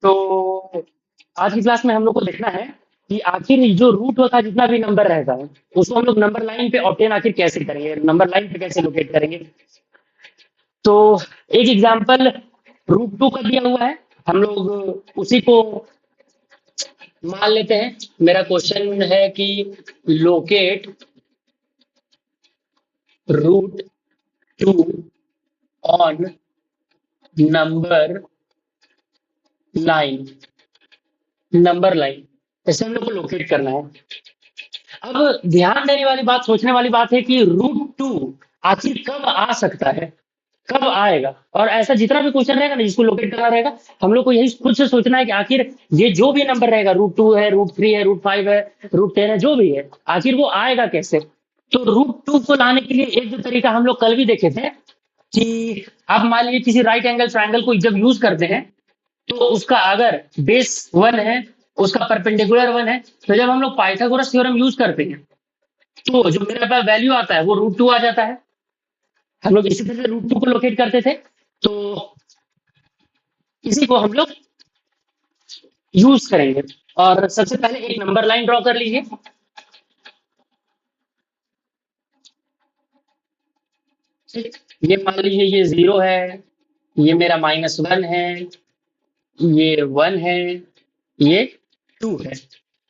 तो आज की क्लास में हम लोग को देखना है कि आखिर जो रूट होता है जितना भी नंबर रहता है उसको हम लोग नंबर लाइन पे ऑब्टेन आखिर कैसे करेंगे, नंबर लाइन पे कैसे लोकेट करेंगे। तो एक एग्जांपल रूट टू का दिया हुआ है, हम लोग उसी को मान लेते हैं। मेरा क्वेश्चन है कि locate root two on number line, number line ऐसे हम लोग को लोकेट करना है। अब ध्यान देने वाली बात, सोचने वाली बात है कि रूट टू आखिर कब आ सकता है, कब आएगा। और ऐसा जितना भी क्वेश्चन रहेगा ना जिसको लोकेट करना रहेगा, हम लोग को यही खुद से सोचना है कि आखिर ये जो भी नंबर रहेगा, रूट टू है, रूट थ्री है, रूट फाइव है, रूट टेन है, जो भी है, आखिर वो आएगा कैसे। तो रूट टू को लाने के लिए एक जो तरीका हम लोग कल भी देखे थे कि आप मान लीजिए किसी राइट एंगल ट्रायंगल को जब यूज करते हैं तो उसका अगर बेस वन है, उसका परपेंडिकुलर वन है, तो जब हम लोग पाइथागोरस थ्योरम यूज करते हैं तो जो मेरे पास वैल्यू आता है वो रूट टू आ जाता है। हम लोग इसी तरह से रूट टू को लोकेट करते थे। तो इसी को हम लोग यूज करेंगे। और सबसे पहले एक नंबर लाइन ड्रॉ कर लीजिए। ठीक, ये मान लीजिए ये जीरो है, ये मेरा माइनस वन है, ये वन है, ये टू है।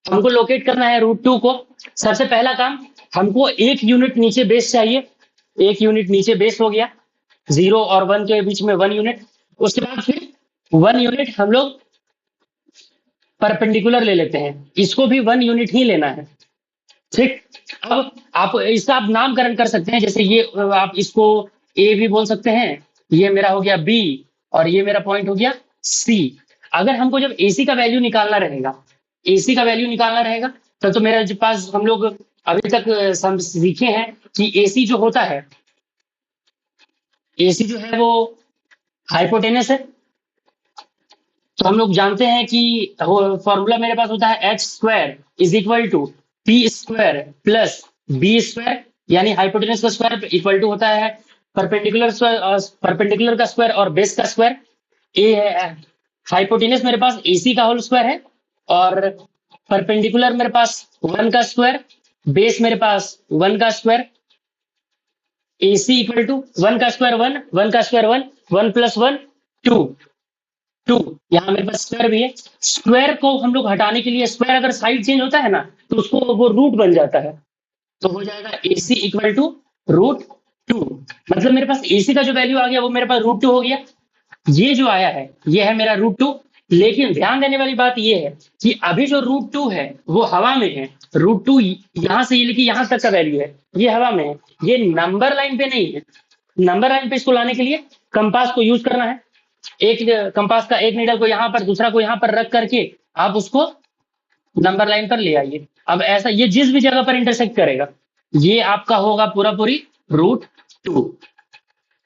हमको लोकेट करना है रूट टू को। सबसे पहला काम, हमको एक यूनिट नीचे बेस चाहिए। एक यूनिट नीचे बेस हो गया, जीरो और वन के बीच में वन यूनिट। उसके बाद फिर वन यूनिट हम लोग परपेंडिकुलर ले लेते हैं, इसको भी वन यूनिट ही लेना है। ठीक, अब आप इसका आप नामकरण कर सकते हैं, जैसे ये आप इसको ए भी बोल सकते हैं, ये मेरा हो गया बी, और ये मेरा पॉइंट हो गया सी। अगर हमको जब एसी का वैल्यू निकालना रहेगा, एसी का वैल्यू निकालना रहेगा, तब तो मेरे पास हम लोग अभी तक सीखे हैं कि एसी जो होता है, एसी जो है वो हाइपोटेनस है। तो हम लोग जानते हैं कि फॉर्मूला मेरे पास होता है H square is equal to P square plus B square, यानी हाइपोटेनस का स्क्वायर इक्वल टू होता है परपेंडिकुलर स्क्वायर, परपेंडिकुलर का स्क्वायर और बेस का स्क्वायर। ए है हाइपोटेनस मेरे पास एसी का होल स्क्वायर है, और परपेंडिकुलर मेरे पास वन का स्क्वायर, बेस मेरे पास वन का square. AC equal to one का स्क्वायर वन, वन का square one, one plus one two, to. यहाँ मेरे पास स्क्वायर भी है। स्क्वायर को हम लोग हटाने के लिए, स्क्वायर अगर साइड चेंज होता है ना तो उसको वो रूट बन जाता है। तो हो जाएगा AC equal to root two. मतलब मेरे पास एसी का जो वैल्यू आ गया वो मेरे पास रूट टू हो गया। ये जो आया है ये है मेरा रूट टू। लेकिन ध्यान देने वाली बात ये है कि अभी जो रूट टू है वो हवा में है। रूट टू यहां से ये लेके यहां तक का वैल्यू है, ये हवा में है, ये नंबर लाइन पे नहीं है। नंबर लाइन पे इसको लाने के लिए कंपास को यूज करना है। एक कंपास का एक नीडल को यहाँ पर, दूसरा को यहाँ पर रख करके आप उसको नंबर लाइन पर ले आइए। अब ऐसा ये जिस भी जगह पर इंटरसेक्ट करेगा ये आपका होगा पूरा पूरी रूट टू।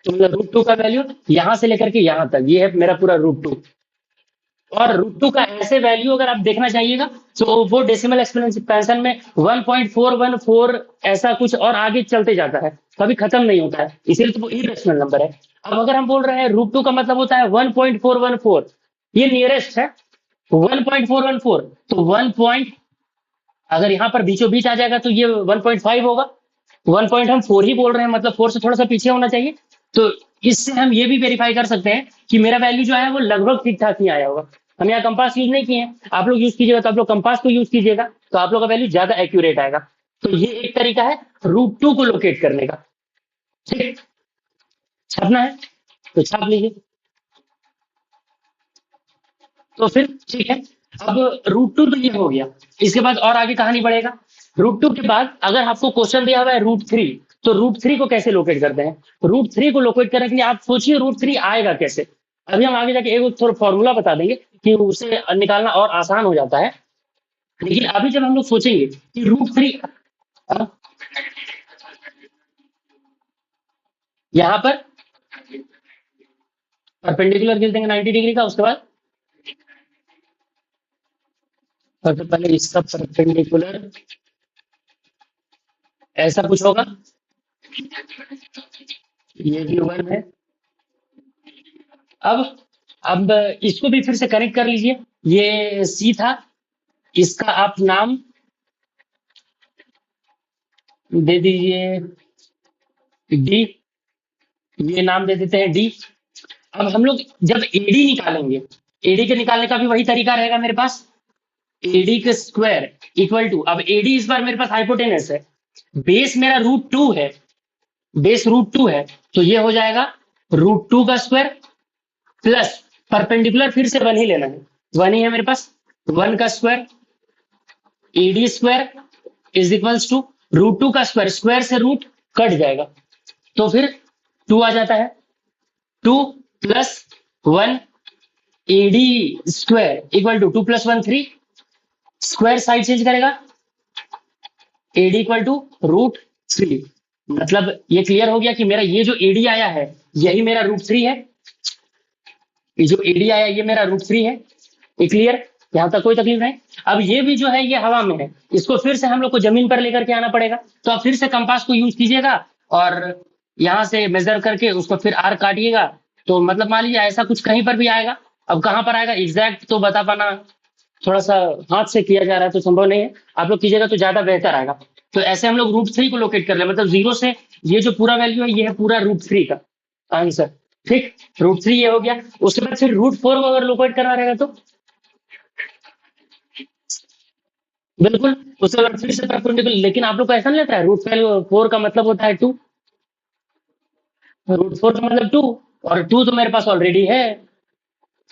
तो मतलब रूट टू का वैल्यू यहां से लेकर के यहां तक ये है मेरा पूरा रूट टू। और रूट टू का ऐसे वैल्यू अगर आप देखना चाहिएगा तो वो डेसिमल एक्सपेंशन में 1.414 ऐसा कुछ और आगे चलते जाता है, कभी खत्म नहीं होता है, इसीलिए तो वो इरेशनल नंबर है। अब अगर हम बोल रहे हैं रूट टू का मतलब होता है 1.414, ये नियरेस्ट है 1.414, तो 1 पॉइंट अगर यहाँ पर बीचों बीच आ जाएगा तो ये 1.5 होगा। 1 पॉइंट हम 4 ही बोल रहे हैं, मतलब 4 से थोड़ा सा पीछे होना चाहिए। तो इससे हम ये भी वेरीफाई कर सकते हैं कि मेरा वैल्यू जो है वो लगभग ठीक ठाक ही आया होगा। हम यहाँ कंपास यूज नहीं किए हैं, आप लोग यूज कीजिएगा तो आप लोग कंपास को यूज कीजिएगा तो आप लोग का वैल्यू ज्यादा एक्यूरेट आएगा। तो ये एक तरीका है रूट टू को लोकेट करने का। ठीक, छापना है तो छाप लीजिए। तो फिर ठीक है, अब रूट टू तो ये हो गया। इसके बाद और आगे कहानी बढ़ेगा। रूट टू के बाद अगर आपको क्वेश्चन दिया हुआ है रूट थ्री, तो रूट थ्री को कैसे लोकेट करते हैं। रूट थ्री को लोकेट करने के लिए आप सोचिए रूट थ्री आएगा कैसे। अभी हम आगे जाके एक थोड़ा फॉर्मूला बता देंगे कि उसे निकालना और आसान हो जाता है। लेकिन अभी जब हम लोग सोचेंगे कि रूट थ्री यहाँ पर परपेंडिकुलर खींच देंगे 90 डिग्री का, उसके बाद सबसे पहले इसका परपेंडिकुलर ऐसा कुछ होगा, ये भी वन है। अब अब इसको भी फिर से कनेक्ट कर लीजिए, ये सी था, इसका आप नाम दे दीजिए डी, ये नाम दे देते हैं डी। अब हम लोग जब एडी निकालेंगे, एडी के निकालने का भी वही तरीका रहेगा मेरे पास, एडी का स्क्वायर इक्वल टू, अब एडी इस बार मेरे पास हाइपोटेनस है, बेस मेरा √2 है, बेस √2 है, तो ये हो जाएगा √2 का स्क्वायर प्लस परपेंडिकुलर फिर से 1 ही लेना है, 1 ही है मेरे पास, 1 का square, AD square is equals to √2 का स्क्वायर, स्क्वायर से रूट कट जाएगा, तो फिर 2 आ जाता है, 2 plus 1 AD square equal to 2 + 1 3, square side change करेगा, एडी इक्वल टू √3, मतलब ये क्लियर हो गया कि मेरा ये जो एडी आया है यही मेरा √3 है, ये जो एडी आया ये मेरा √3 है, ये क्लियर, यहां तक कोई तकलीफ नहीं। अब ये भी जो है ये हवा में है, इसको फिर से हम लोग को जमीन पर लेकर के आना पड़ेगा, तो आप फिर से कंपास को यूज कीजिएगा और यहाँ से मेजर करके उसको फिर आर काटिएगा, तो मतलब मान लीजिए ऐसा कुछ कहीं पर भी आएगा, अब कहाँ पर आएगा एग्जैक्ट तो बता पाना थोड़ा सा हाथ से किया जा रहा है तो संभव नहीं है, आप लोग कीजिएगा तो ज्यादा बेहतर आएगा। तो ऐसे हम लोग √3 को लोकेट कर ले, मतलब 0 से ये जो पूरा वैल्यू है ये है पूरा √3 का आंसर, ठीक, √3 ये हो गया। उसके बाद फिर √4 को अगर लोकेट करना रहेगा तो बिल्कुल उसके बाद फिर से परपेंडिकुलर, लेकिन आप लोग को ऐसा नहीं लगता है √4 का मतलब होता है 2, √4 का मतलब 2, और 2 तो मेरे पास ऑलरेडी है,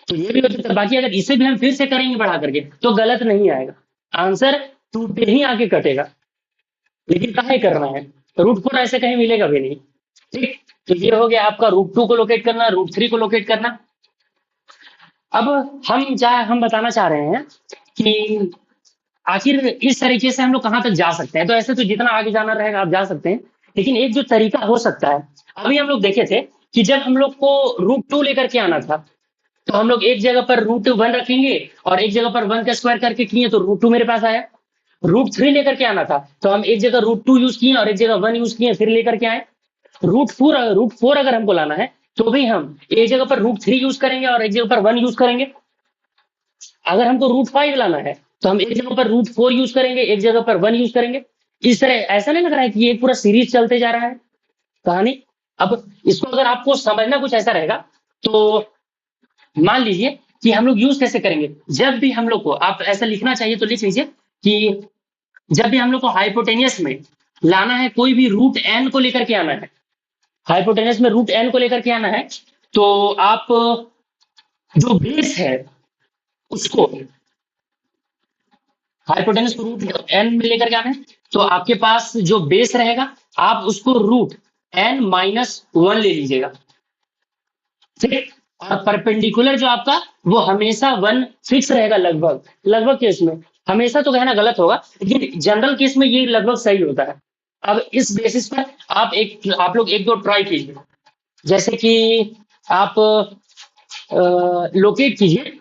तो ये भी हो सकता है। बाकी अगर इसे भी हम फिर से करेंगे बढ़ा करके तो गलत नहीं आएगा, आंसर 2 पे ही आके कटेगा, लेकिन काहे करना है, √4 ऐसे कहीं मिलेगा भी नहीं, ठीक। तो ये हो गया आपका √2 को लोकेट करना, √3 को लोकेट करना। अब हम बताना चाह रहे हैं कि आखिर इस तरीके से हम लोग कहाँ तक जा सकते हैं, तो ऐसे तो जितना आगे जाना रहेगा आप जा सकते हैं, लेकिन एक जो तरीका हो सकता है, अभी हम लोग देखे थे कि जब हम लोग को √2 लेकर के आना था, तो हम लोग एक जगह पर √1 रखेंगे और एक जगह पर 1 का स्क्वायर करके किए तो √2 मेरे पास आया। √3 लेकर के आना था तो हम एक जगह √2 यूज किए और एक जगह 1 यूज किए फिर लेकर के आए। √4 अगर हमको लाना है तो भी हम एक जगह पर √3 यूज करेंगे और एक जगह पर 1 यूज करेंगे। अगर हमको √5 लाना है तो हम एक जगह पर √4 यूज करेंगे, एक जगह पर 1 यूज करेंगे। इस तरह ऐसा नहीं लग रहा है कि ये पूरा सीरीज चलते जा रहा है कहानी। अब इसको अगर आपको समझना कुछ ऐसा रहेगा तो मान लीजिए कि हम लोग यूज कैसे करेंगे, जब भी हम लोग को आप ऐसा लिखना चाहिए तो लिख लीजिए कि जब भी हम लोग को हाइपोटेनियस में लाना है, कोई भी √n को लेकर के आना है, हाइपोटेनियस में √n को लेकर के आना है, तो आप जो बेस है उसको हाइपोटेनस को √n में लेकर के आना है, तो आपके पास जो बेस रहेगा आप उसको √n-1 ले लीजिएगा, ठीक। और परपेंडिकुलर जो आपका वो हमेशा 1 फिक्स रहेगा, लगभग लगभग केस में, हमेशा तो कहना गलत होगा लेकिन जनरल केस में ये लगभग सही होता है। अब इस बेसिस पर आप लोग एक दो ट्राई कीजिए, जैसे कि आप लोकेट कीजिए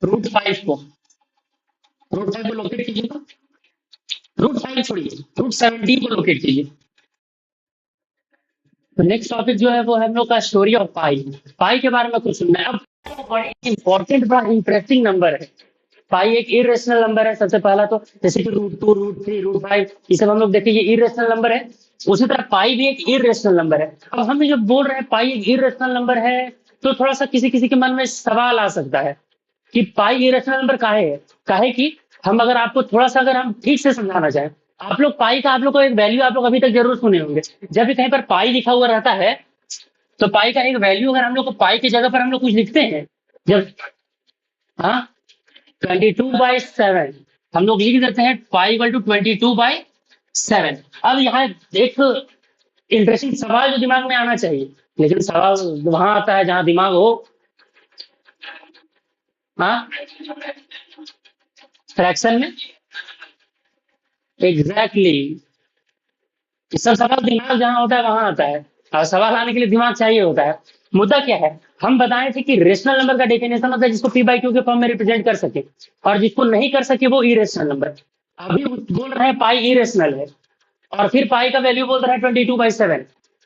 √5 को, √5 को लोकेट कीजिए, √5 छोड़िए, √17 को लोकेट कीजिए। तो नेक्स्ट टॉपिक जो है वो है हम लोग का स्टोरी ऑफ पाई। पाई के बारे में कुछ सुनना है। अब बड़ा इंपॉर्टेंट बड़ा इंटरेस्टिंग नंबर है पाई, एक इरेशनल नंबर है सबसे पहला तो, जैसे कि √2 √3 √5 ये सब हम लोग देखें ये इरेशनल नंबर है, उसी तरह पाई भी एक इरेशनल नंबर है। अब हम जब बोल रहे हैं पाई एक इरेशनल नंबर है तो थोड़ा सा किसी किसी के मन में सवाल आ सकता है कि पाई इरेशनल नंबर काहे है, काहे कि हम अगर आपको थोड़ा सा अगर हम ठीक से समझाना चाहें, आप लोग पाई का आप लोग को एक वैल्यू आप लोग अभी तक जरूर सुने होंगे, जब भी कहीं पर पाई लिखा हुआ रहता है तो पाई का एक वैल्यू अगर हम लोग को पाई की जगह पर हम लोग कुछ लिखते हैं, जब हाँ 22/7 हम लोग लिख देते हैं पाई इक्वल टू 22/7। अब यहाँ एक इंटरेस्टिंग सवाल जो दिमाग में आना चाहिए, लेकिन सवाल वहां आता है जहां दिमाग हो, हाँ फ्रैक्शन में, एग्जैक्टली सब सवाल दिमाग जहां होता है वहां आता है, और सवाल आने के लिए दिमाग चाहिए होता है। मुद्दा क्या है, हम बताए थे कि रेशनल नंबर का डेफिनेशन होता है जिसको p/q के फॉर्म में रिप्रेजेंट कर सके, और जिसको नहीं कर सके वो इरेशनल नंबर। अभी बोल रहे हैं पाई इरेशनल है, और फिर पाई का वैल्यू बोल रहा है 22/7,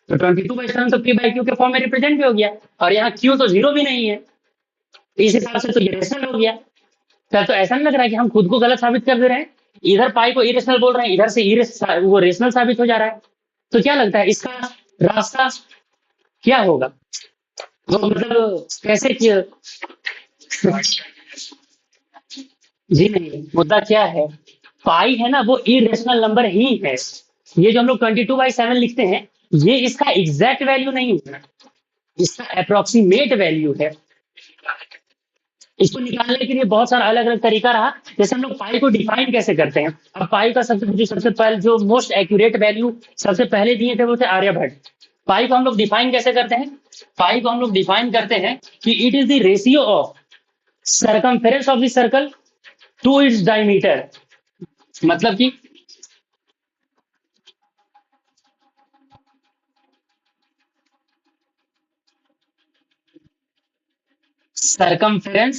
तो 22/7 तो p बाई क्यू के फॉर्म में रिप्रेजेंट भी हो गया, और यहाँ q तो 0 भी नहीं है, इस हिसाब से तो ये रेशनल हो गया। तो ऐसा नहीं लग रहा है कि हम खुद को गलत साबित कर दे रहे हैं, इधर पाई को इरेशनल बोल रहे हैं, इधर से वो रेशनल साबित हो जा रहा है। तो क्या लगता है इसका रास्ता क्या होगा, वो मतलब कैसे किया? जी नहीं, मुद्दा क्या है, पाई है ना वो इरेशनल नंबर ही है। ये जो हम लोग 22/7 लिखते हैं, ये इसका एग्जैक्ट वैल्यू नहीं है, इसका अप्रोक्सीमेट वैल्यू है। इसको निकालने के लिए बहुत सारा अलग अलग तरीका रहा। जैसे हम लोग पाई को डिफाइन कैसे करते हैं, अब पाई का सबसे पहले जो मोस्ट एक्यूरेट वैल्यू सबसे पहले दिए थे वो थे आर्यभट्ट। पाई को हम लोग डिफाइन कैसे करते हैं, पाई को हम लोग डिफाइन करते हैं कि it is the ratio of circumference of the circle to its diameter. मतलब कि सर्कमफेरेंस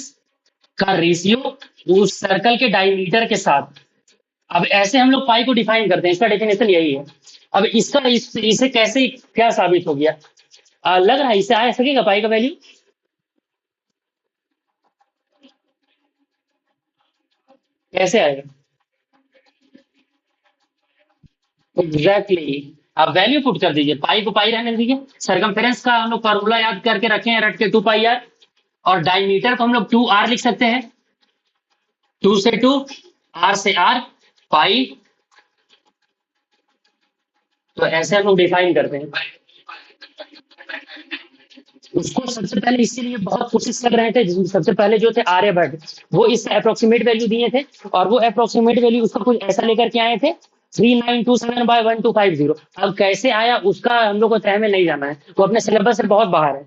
का रेशियो उस सर्कल के डायमीटर के साथ। अब ऐसे हम लोग पाई को डिफाइन करते हैं, इसका डेफिनेशन यही है। अब इसे कैसे क्या साबित हो गया, लग रहा है इससे आ सकेगा पाई का वैल्यू, कैसे आएगा? एग्जैक्टली, आप वैल्यू पुट कर दीजिए, पाई को पाई रहने दीजिए, सर्कमफेरेंस का हम लोग फॉर्मूला याद करके रखे हैं रट के 2πr, और डायमीटर को हम लोग 2r लिख सकते हैं, 2 से 2, r से r, पाई। तो ऐसे हम लोग डिफाइन करते हैं उसको। सबसे पहले इसीलिए बहुत कोशिश कर रहे थे, सबसे पहले जो थे आर्यभट्ट, वो इससे अप्रोक्सीमेट वैल्यू दिए थे, और वो अप्रोक्सीमेट वैल्यू उसका कुछ ऐसा लेकर के आए थे 3927/1250। अब कैसे आया उसका हम लोग को तय में नहीं जाना है, वो अपने सिलेबस से बहुत बाहर है।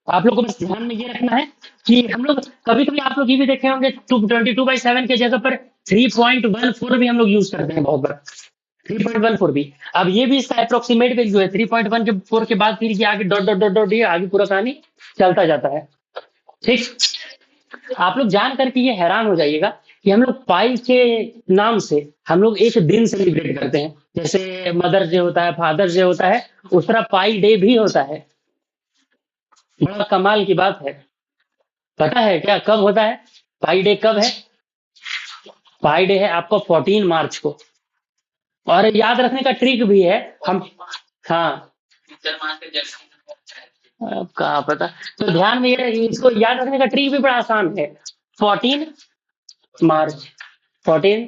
आप लोग को बस ध्यान में ये रखना है कि हम लोग कभी कभी आप लोग ये भी देखे होंगे 22/7 के जगह पर 3.14 भी हम लोग यूज करते हैं बहुत बार, 3.14 भी। अब ये भी इसका अप्रोक्सीमेट वैल्यू है, 3.14 के बाद फिर ये आगे डॉट डॉट डॉट डॉट, ये आगे पूरा कहानी चलता जाता है। ठीक, आप लोग जान करके ये हैरान हो जाइएगा कि हम लोग पाई के नाम से हम लोग एक दिन सेलिब्रेट करते हैं, जैसे मदर्स डे होता है, फादर्स डे होता है, उस तरह पाई डे भी होता है। बड़ा कमाल की बात है, पता है क्या कब होता है पाई डे, कब है? पाई डे है आपको 14 मार्च को। और याद रखने का ट्रिक भी है हम, हाँ अब कहाँ पता, तो ध्यान में ये इसको याद रखने का ट्रिक भी बड़ा आसान है। 14 मार्च, 14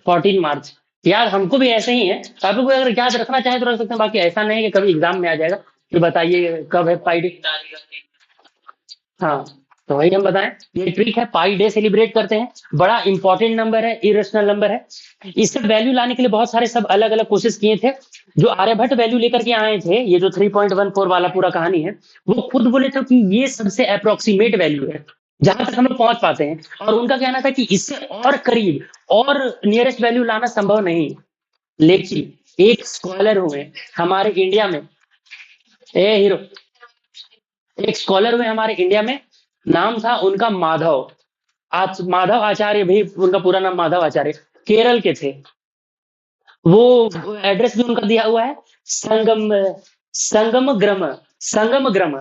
14 मार्च याद हमको भी ऐसे ही है, आप लोग अगर याद रखना चाहे तो रख सकते हैं, बाकी ऐसा नहीं है कि कभी एग्जाम में आ जाएगा कि बताइए कब है पाई डे। हाँ, तो वही हम बताएं, ये ट्रिक है, पाई डे सेलिब्रेट करते हैं, बड़ा इंपॉर्टेंट नंबर है, इरेशनल नंबर है। इससे वैल्यू लाने के लिए बहुत सारे सब अलग अलग कोशिश किए थे। जो आर्यभट्ट वैल्यू लेकर के आए थे, ये जो 3.14 वाला पूरा कहानी है, वो खुद बोले थे कि ये सबसे अप्रोक्सीमेट वैल्यू है जहां तक हम लोग पहुंच पाते हैं, और उनका कहना था कि इससे और करीब और नियरेस्ट वैल्यू लाना संभव नहीं। लेकिन एक स्कॉलर हुए हमारे इंडिया में, ए हीरो, एक स्कॉलर हुए हमारे इंडिया में, नाम था उनका माधव, आज माधव आचार्य भी, उनका पूरा नाम माधव आचार्य, केरल के थे वो। एड्रेस भी उनका दिया हुआ है, संगम संगम ग्रम, संगम ग्रम,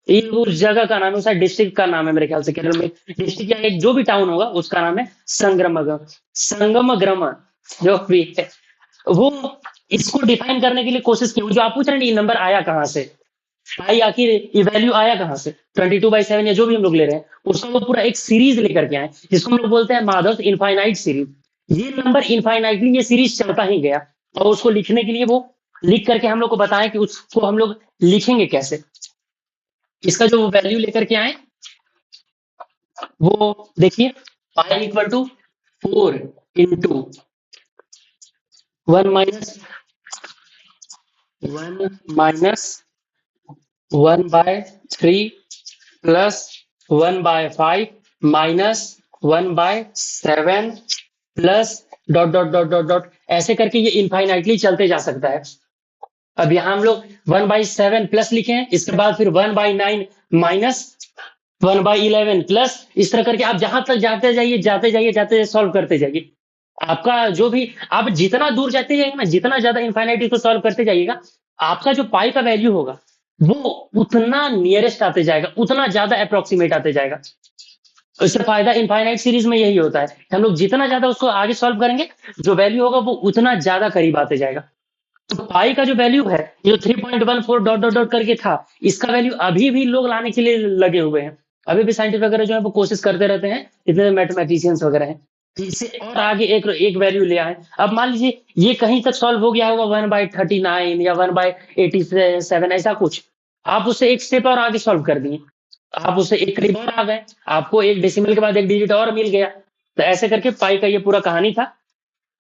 ये उस जगह का नाम है, उसका डिस्ट्रिक्ट का नाम है मेरे ख्याल से, केरल में डिस्ट्रिक्ट या एक जो भी टाउन होगा उसका नाम है संगम, संगम ग्रम जो भी है। वो इसको डिफाइन करने के लिए कोशिश की, जो आप पूछ रहे हैं ये नंबर आया कहाँ से, भाई आखिर ये वैल्यू आया कहाँ से, 22/7 या जो भी हम लोग ले रहे हैं, उसका वो पूरा एक सीरीज लेकर के आए जिसको हम लोग बोलते हैं माधव इनफाइनाइट सीरीज। ये नंबर इनफाइनाइटली ये सीरीज चलता ही गया, और उसको लिखने के लिए वो लिख करके हम लोग को बताएं कि उसको हम लोग लिखेंगे कैसे। इसका जो वैल्यू लेकर के आए वो देखिए, pi equal to 4 into 1 - 1/3 plus 1/5 minus 1/7 plus dot dot dot dot dot, ऐसे करके ये इनफाइनाइटली चलते जा सकता है। अब यहाँ हम लोग 1/7 प्लस लिखे हैं, इसके बाद फिर 1/9 माइनस 1/11 प्लस, इस तरह करके आप जहां तक जाते जाइए जाते जाइए जाते जाइए, सॉल्व करते जाइए। आपका जो भी आप जितना दूर जाते जाएंगे ना, जितना ज्यादा इनफाइनाइट को सॉल्व करते जाइएगा, आपका जो पाई का वैल्यू होगा वो उतना नियरेस्ट आते जाएगा, उतना ज्यादा अप्रोक्सीमेट आते जाएगा। इससे फायदा इनफाइनाइट सीरीज में यही होता है कि हम लोग जितना ज्यादा उसको आगे सॉल्व करेंगे, जो वैल्यू होगा वो उतना ज्यादा करीब आते जाएगा। तो पाई का जो वैल्यू है, जो 3.14 डॉट डॉट डॉट करके था, इसका वैल्यू अभी भी लोग लाने के लिए लगे हुए हैं। अभी भी साइंटिस्ट वगैरह जो है वो कोशिश करते रहते हैं, इतने मैथमेटिशियंस वगैरह हैं कि इससे और आगे एक एक वैल्यू ले आए। अब मान लीजिए ये कहीं तक सॉल्व हो गया होगा 1/39 या 1/87 ऐसा कुछ, आप उससे एक स्टेप और आगे सॉल्व कर दिए, आप उससे एक करीब और आ गए, आपको एक डेसिमल के बाद एक डिजिट और मिल गया। तो ऐसे करके पाई का ये पूरा कहानी था।